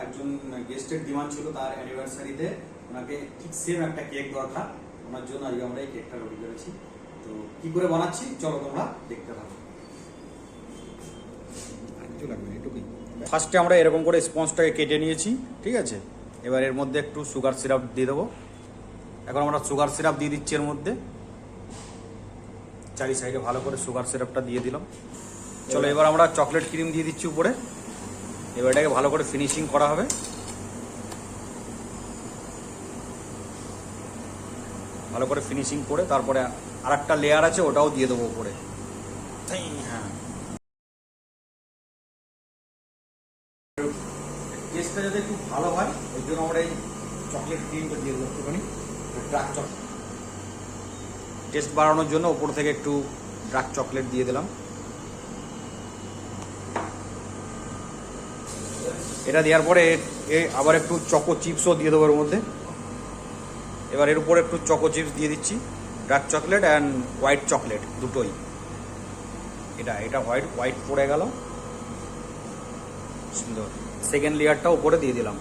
একজন গেস্টের ডিমান্ড ছিল, তার অ্যানিভার্সারিতে ওনাকে ঠিক সেম একটা কেক দরকার, ওনার জন্য আজকে আমরা এই কেকটা রেডি করেছি। তো কি করে বানাচ্ছি চলো তোমরা দেখতে থাকো। ফার্স্টে আমরা এরকম করে স্পঞ্জটাকে কেটে নিয়েছি, ঠিক আছে। এবার এর মধ্যে একটু সুগার সিরাপ দিয়ে দেবো। এখন আমরা সুগার সিরাপ দিয়ে দিচ্ছি এর মধ্যে, চারি সাইডে ভালো করে সুগার সিরাপটা দিয়ে দিলাম। চলো এবার আমরা চকলেট ক্রিম দিয়ে দিচ্ছি উপরে। এবার এটাকে ভালো করে ফিনিশিং করা হবে। ভালো করে ফিনিশিং করে তারপরে আর একটা লেয়ার আছে ওটাও দিয়ে দেবো উপরে। হ্যাঁ, টেস্টটা যাতে একটু ভালো হয় ওই জন্য আমরা এই চকলেট ক্রিমটা দিয়ে দেবো একটুখানি, ডার্ক চকলেট টেস্ট বাড়ানোর জন্য উপর থেকে একটু ডার্ক চকলেট দিয়ে দিলাম। এটা দেওয়ার পরে আবার একটু চকো চিপসও দিয়ে দেবো এর মধ্যে। এবার এর উপরে একটু চকো চিপস দিয়ে দিচ্ছি, dark chocolate and white chocolate দুটোই। এটা হোয়াইট পড়ে গেল, সুন্দর। সেকেন্ড লেয়ারটা উপরে দিয়ে দিলাম,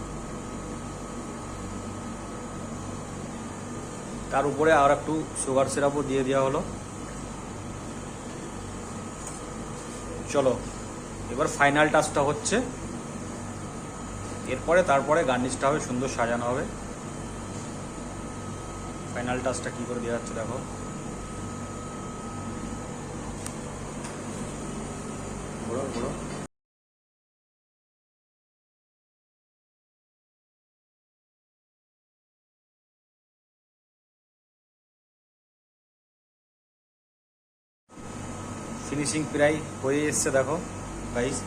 তার উপরে আর একটু সুগার সিরাপও দিয়ে দেওয়া হলো। চলো এবার ফাইনাল টাচটা হচ্ছে, তারপরে গার্নিশটা হবে, সুন্দর সাজানো হবে। ফাইনাল টাচটা কি করে দেওয়া হচ্ছে দেখো। ফিনিশিং প্রায় হয়ে এসছে দেখো গাইস।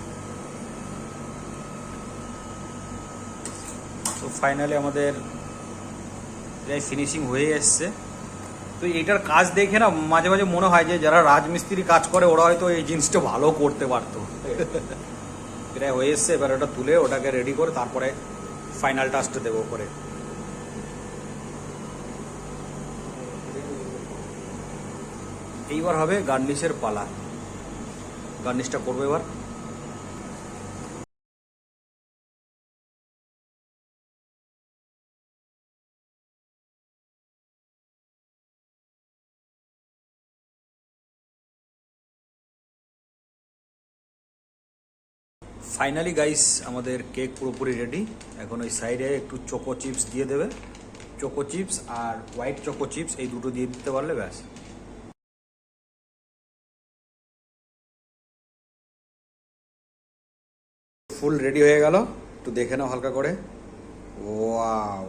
তো ফাইনালি আমাদের প্রায় ফিনিশিং হয়ে এসছে। তো এইটার কাজ দেখে না মাঝে মাঝে মনে হয় যে যারা রাজমিস্ত্রি কাজ করে ওরা হয়তো এই জিনিসটা ভালো করতে পারতো। প্রায় হয়ে এসছে, এবার ওটা তুলে ওটাকে রেডি করে তারপরে ফাইনাল টাচটা দেবো করে। এইবার হবে গার্নিশের পালা, গার্নিশটা করবো এবার। ফাইনালি গাইস আমাদের কেক পুরোপুরি রেডি। এখন ওই সাইডে একটু চোকো চিপস দিয়ে দেবে, চোকো চিপস আর হোয়াইট চোকো চিপস এই দুটো দিয়ে দিতে পারলে ব্যাস। ফুল রেডি হয়ে গেল, একটু দেখে নাও হালকা করে। ওয়াও,